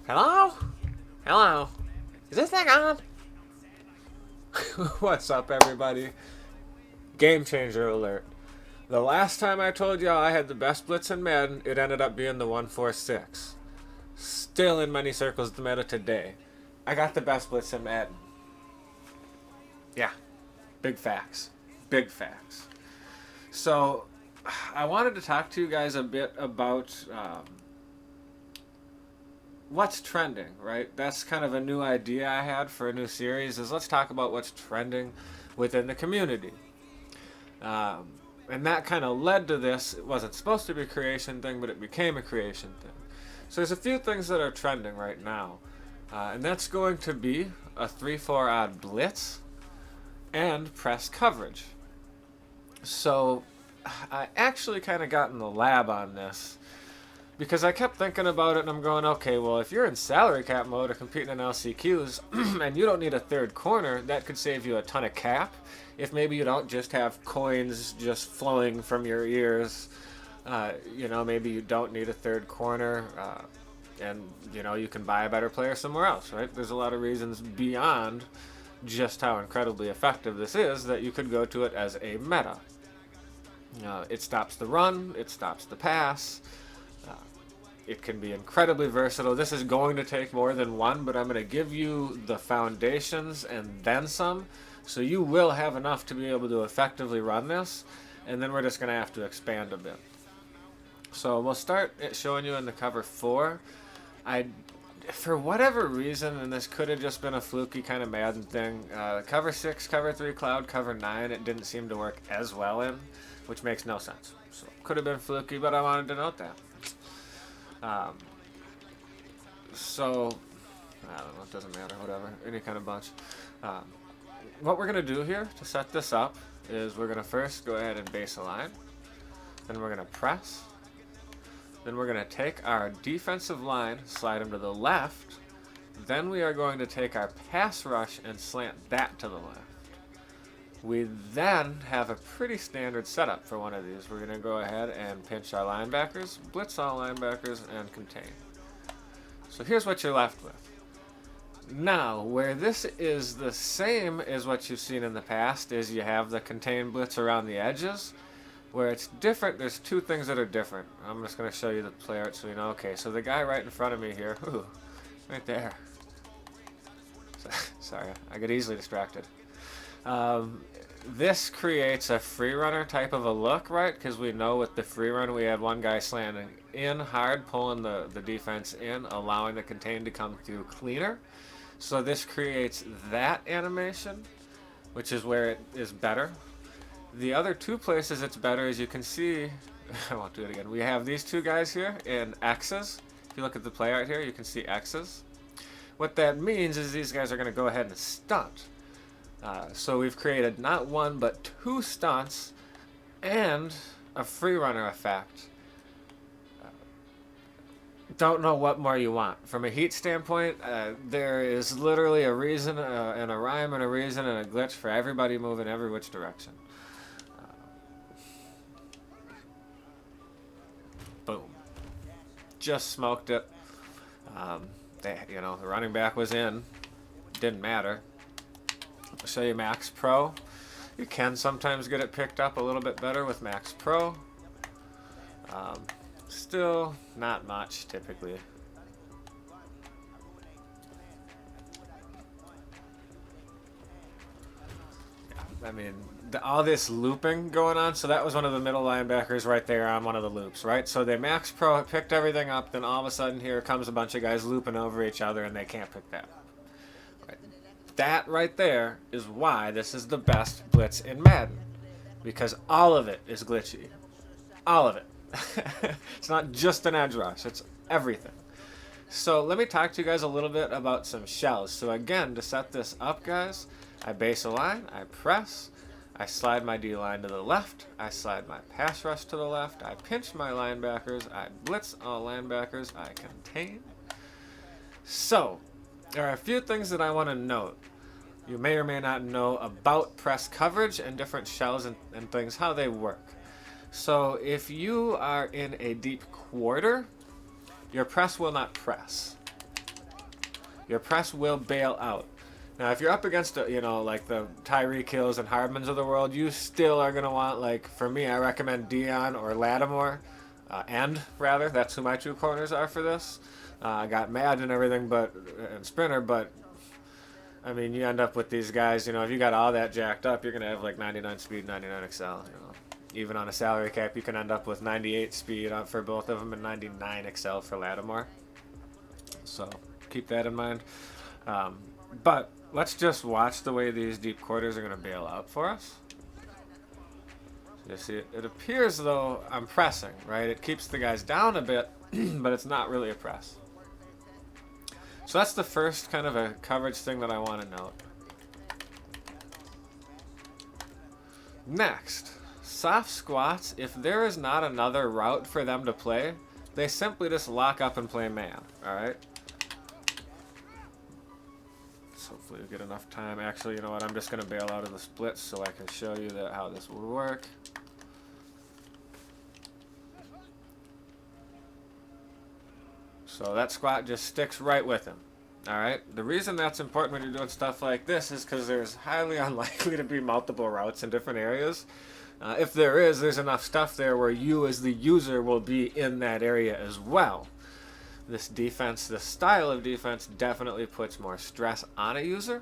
Hello? Hello? Is this thing on? What's up, everybody? Game changer alert. The last time I told y'all I had the best blitz in Madden, it ended up being the 146. Still in many circles the meta today. I got the best blitz in Madden. Yeah. Big facts. Big facts. So, I wanted to talk to you guys a bit about what's trending, right? That's kind of a new idea I had for a new series is let's talk about what's trending within the community. And that kind of led to this. It wasn't supposed to be a creation thing, but it became a creation thing. So there's a few things that are trending right now. And that's going to be a 3-4 odd blitz and press coverage. So I actually kind of got in the lab on this because I kept thinking about it and I'm going, okay, well, if you're in salary cap mode or competing in LCQs and you don't need a third corner, that could save you a ton of cap. If maybe you don't just have coins just flowing from your ears, maybe you don't need a third corner and, you can buy a better player somewhere else, right? There's a lot of reasons beyond just how incredibly effective this is that you could go to it as a meta. It stops the run, it stops the pass. It can be incredibly versatile. This is going to take more than one, but I'm going to give you the foundations and then some. So you will have enough to be able to effectively run this. And then we're just going to have to expand a bit. So we'll start showing you in the cover 4. For whatever reason, and this could have just been a fluky kind of Madden thing, cover 6, cover 3 cloud, cover 9, it didn't seem to work as well in, which makes no sense. So could have been fluky, but I wanted to note that. So, I don't know, it doesn't matter, whatever, any kind of bunch. What we're going to do here to set this up is we're going to first go ahead and base align, then we're going to press, then we're going to take our defensive line, slide them to the left, then we are going to take our pass rush and slant that to the left. We then have a pretty standard setup for one of these. We're going to go ahead and pinch our linebackers, blitz all linebackers, and contain. So here's what you're left with. Now, where this is the same as what you've seen in the past is you have the contain blitz around the edges. Where it's different, there's two things that are different. I'm just going to show you the play art so you know. Okay, so the guy right in front of me here, right there. Sorry, I get easily distracted. This creates a free runner type of a look, right? Because we know with the free run we have one guy slanting in hard, pulling the defense in, allowing the contain to come through cleaner. So this creates that animation, which is where it is better. The other two places it's better, as you can see, I won't do it again. We have these two guys here in X's. If you look at the play art here, you can see X's. What that means is these guys are going to go ahead and stunt. So we've created not one but two stunts and a free runner effect. Don't know what more you want. From a heat standpoint, there is literally a reason and a rhyme and a reason and a glitch for everybody moving every which direction. Boom. Just smoked it. The running back was in. Didn't matter. I'll show you Max Pro. You can sometimes get it picked up a little bit better with Max Pro. Still not much typically. I mean, all this looping going on, so that was one of the middle linebackers right there on one of the loops, right? So they Max Pro picked everything up, then all of a sudden here comes a bunch of guys looping over each other and they can't pick that up. Right. That right there is why this is the best blitz in Madden, because all of it is glitchy. All of it. It's not just an edge rush, it's everything. So let me talk to you guys a little bit about some shells. So again, to set this up, guys, I base a line, I press, I slide my D-line to the left, I slide my pass rush to the left, I pinch my linebackers, I blitz all linebackers, I contain. So, there are a few things that I want to note. You may or may not know about press coverage and different shells and things, how they work. So if you are in a deep quarter, your press will not press. your press will bail out. Now, if you're up against, you know, like the Tyreek Hills and Hardmans of the world, you still are going to want, like, for me, I recommend Dion or Lattimore. Rather, that's who my two corners are for this. I got Madden and everything, and Sprinter, but, I mean, you end up with these guys, you know, if you got all that jacked up, you're going to have, like, 99 speed, 99 excel, you know. Even on a salary cap, you can end up with 98 speed for both of them and 99 excel for Lattimore. So, keep that in mind. But let's just watch the way these deep quarters are going to bail out for us. You see, it appears though I'm pressing, right? It keeps the guys down a bit, but it's not really a press. So that's the first kind of a coverage thing that I want to note. Next, soft squats, if there is not another route for them to play, they simply just lock up and play man, alright? Hopefully we'll get enough time. Actually, you know what? I'm just going to bail out of the splits so I can show you how this will work. So that squat just sticks right with him. Alright? The reason that's important when you're doing stuff like this is because there's highly unlikely to be multiple routes in different areas. If there is, there's enough stuff there where you as the user will be in that area as well. This style of defense definitely puts more stress on a user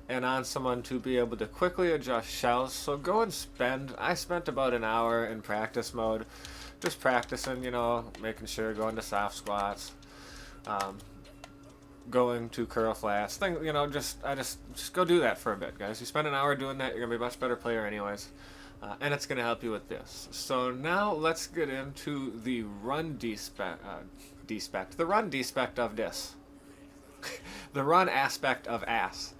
and on someone to be able to quickly adjust shells. So go and I spent about an hour in practice mode, just practicing, you know, making sure, going to soft squats, going to curl flats, you know, just go do that for a bit, guys. You spend an hour doing that, you're going to be a much better player anyways. And it's going to help you with this. So now let's get into the run the run despect of this. The run aspect of ass.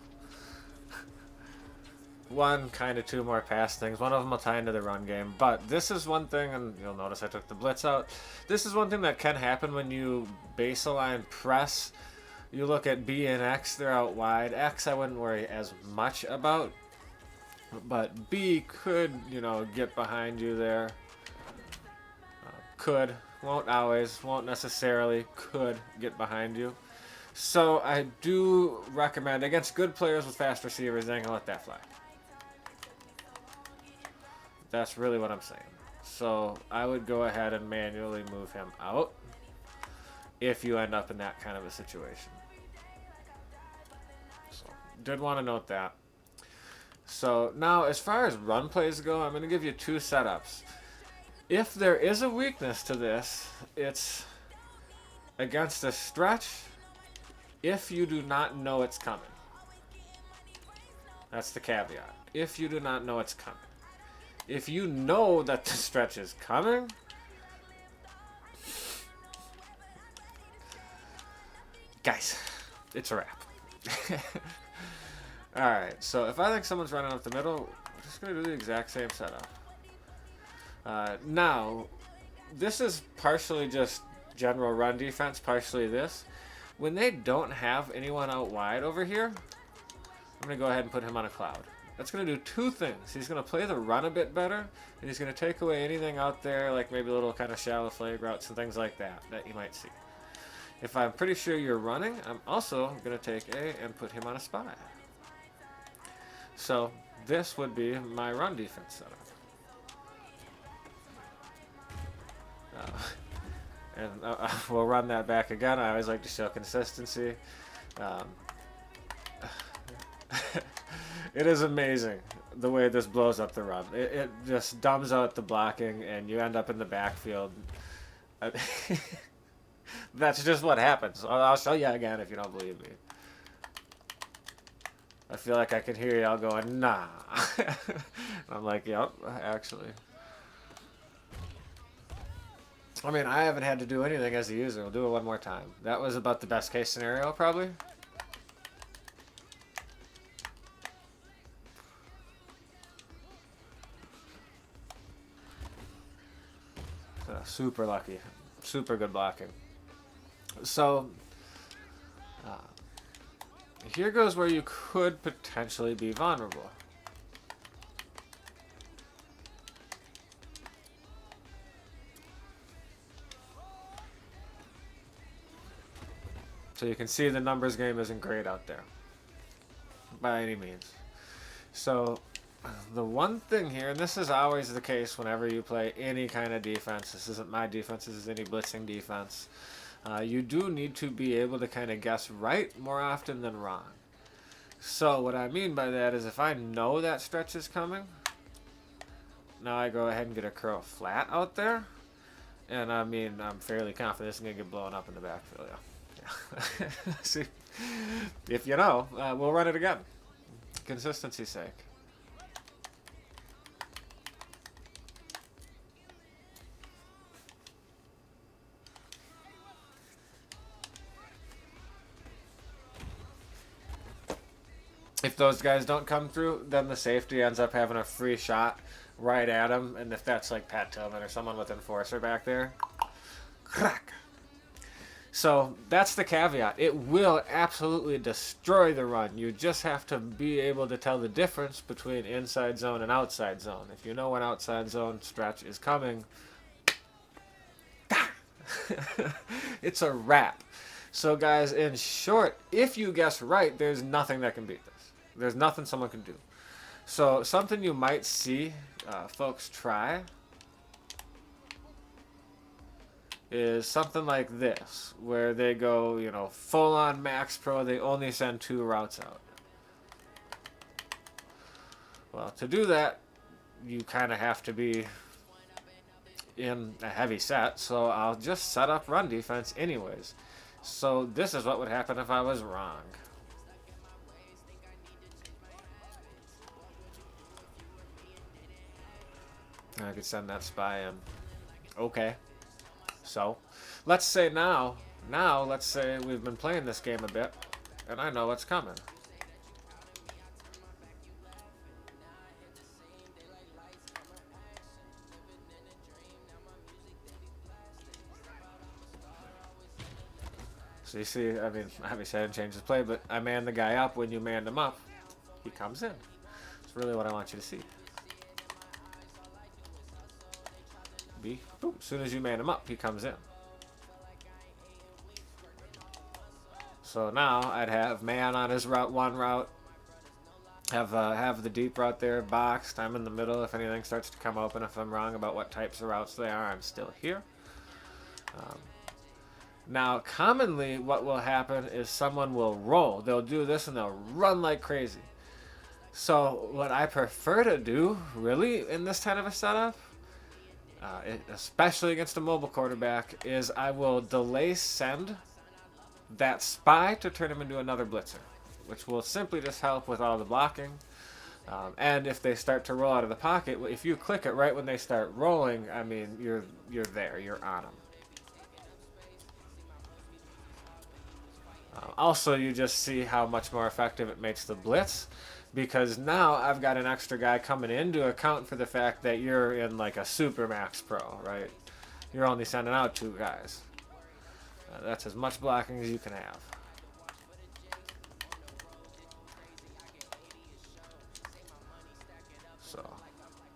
One, kind of two more pass things. One of them will tie into the run game. But this is one thing, and you'll notice I took the blitz out. This is one thing that can happen when you baseline press. You look at B and X, they're out wide. X I wouldn't worry as much about. But B could, you know, get behind you there. Could. Won't always, won't necessarily, could get behind you. So I do recommend, against good players with fast receivers, they ain't gonna let that fly. That's really what I'm saying. So I would go ahead and manually move him out if you end up in that kind of a situation. So did want to note that. So now as far as run plays go, I'm going to give you two setups. If there is a weakness to this, it's against a stretch if you do not know it's coming. That's the caveat. If you do not know it's coming. If you know that the stretch is coming, guys, it's a wrap. Alright, so if I think someone's running up the middle, we're just going to do the exact same setup. Now, this is partially just general run defense, partially this. When they don't have anyone out wide over here, I'm going to go ahead and put him on a cloud. That's going to do two things. He's going to play the run a bit better, and he's going to take away anything out there, like maybe little kind of shallow flag routes and things like that you might see. If I'm pretty sure you're running, I'm also going to take A and put him on a spy. So this would be my run defense setup. We'll run that back again. I always like to show consistency. It is amazing the way this blows up the run. It just dumbs out the blocking, and you end up in the backfield. That's just what happens. I'll show you again if you don't believe me. I feel like I can hear y'all going, nah. I'm like, yep, actually. I mean, I haven't had to do anything as a user. We'll do it one more time. That was about the best case scenario, probably. Super lucky. Super good blocking. So, here goes where you could potentially be vulnerable. So you can see the numbers game isn't great out there by any means. So the one thing here, and this is always the case whenever you play any kind of defense, this isn't my defense, this is any blitzing defense, you do need to be able to kind of guess right more often than wrong. So what I mean by that is if I know that stretch is coming, now I go ahead and get a curl flat out there, and I mean I'm fairly confident it's going to get blown up in the backfield. Yeah. See, if you know, we'll run it again. Consistency's sake. If those guys don't come through, then the safety ends up having a free shot right at him. And if that's like Pat Tillman or someone with enforcer back there, crack. So that's the caveat. It will absolutely destroy the run. You just have to be able to tell the difference between inside zone and outside zone. If you know when outside zone stretch is coming, it's a wrap. So guys, in short, if you guess right, there's nothing that can beat this. There's nothing someone can do. So something you might see folks try is something like this, where they go, you know, full on max pro, they only send 2 routes out. Well, to do that, you kind of have to be in a heavy set, so I'll just set up run defense anyways. So this is what would happen if I was wrong. I could send that spy in. Okay. So, let's say now let's say we've been playing this game a bit, and I know what's coming. So you see, I mean, obviously I didn't change his play, but I manned the guy up. When you manned him up, he comes in. That's really what I want you to see. B, boom. As soon as you man him up, he comes in. So now I'd have man on his route, 1 route. Have the deep route there boxed. I'm in the middle. If anything starts to come open, if I'm wrong about what types of routes they are, I'm still here. Now, commonly what will happen is someone will roll. They'll do this and they'll run like crazy. So what I prefer to do, really, in this kind of a setup, especially against a mobile quarterback, is I will delay send that spy to turn him into another blitzer, which will simply just help with all the blocking. And if they start to roll out of the pocket, if you click it right when they start rolling, I mean, you're there, you're on them. Also, you just see how much more effective it makes the blitz, because now I've got an extra guy coming in to account for the fact that you're in like a super max pro, right? You're only sending out 2 guys. That's as much blocking as you can have. So,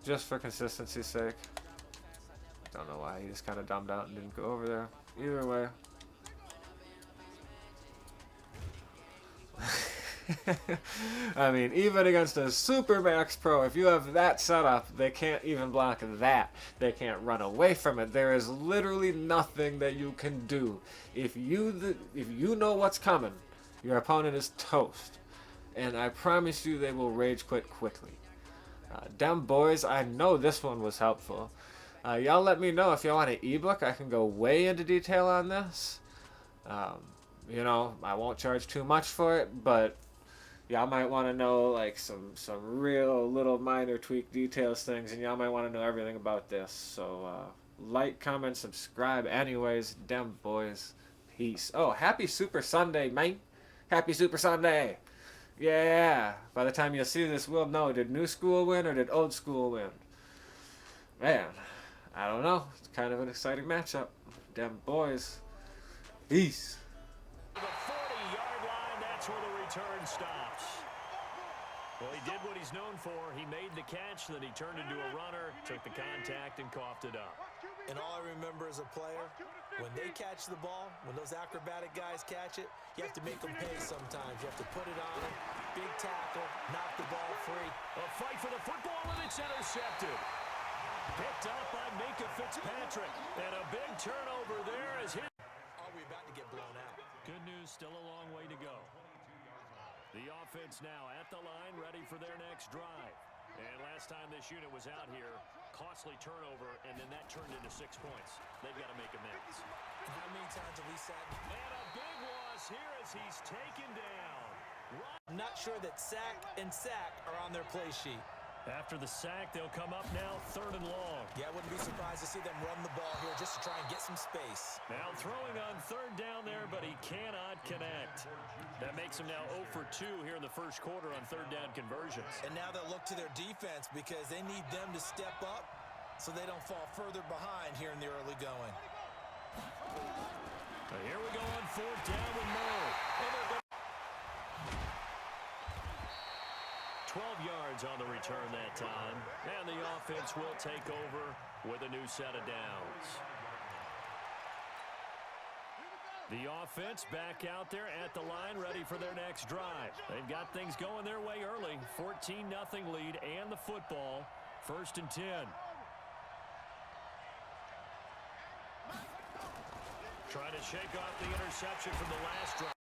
just for consistency's sake, don't know why he just kind of dumbed out and didn't go over there. Either way. I mean, even against a super max pro, if you have that setup, they can't even block that. They can't run away from it. There is literally nothing that you can do. If you know what's coming, your opponent is toast. And I promise you they will rage quit quickly. Dem boys, I know this one was helpful. Y'all let me know if y'all want an ebook. I can go way into detail on this. You know, I won't charge too much for it, but y'all might want to know like some real little minor tweak details things, and y'all might want to know everything about this. So like, comment, subscribe. Anyways, dem boys, peace. Oh, happy Super Sunday, mate. Happy Super Sunday. Yeah. By the time you'll see this, we'll know, did new school win or did old school win? Man, I don't know. It's kind of an exciting matchup. Dem boys. Peace. The 40-yard line, that's where the return stops. Well, he did what he's known for. He made the catch, then he turned into a runner, took the contact, and coughed it up. And all I remember as a player, When they catch the ball, when those acrobatic guys catch it, you have to make them pay sometimes. You have to put it on them, big tackle, knock the ball free. A fight for the football, and it's intercepted. Picked up by Minka Fitzpatrick. And a big turnover there as his... Are we about to get blown out? Good news, still a long way to go. The offense now at the line, ready for their next drive. And last time this unit was out here, costly turnover, and then that turned into 6 points. They've got to make amends. How many times have we said? And a big loss here as he's taken down. I'm not sure that sack and sack are on their play sheet. After the sack, they'll come up now 3rd and long. Yeah, I wouldn't be surprised to see them run the ball here just to try and get some space. Now throwing on 3rd down there, but he cannot connect. That makes him now 0 for 2 here in the first quarter on 3rd down conversions. And now they'll look to their defense because they need them to step up so they don't fall further behind here in the early going. So here we go on 4th down with Murray. 12 yards on the return that time. And the offense will take over with a new set of downs. The offense back out there at the line, ready for their next drive. They've got things going their way early. 14-0 lead and the football. 1st and 10. Trying to shake off the interception from the last drive.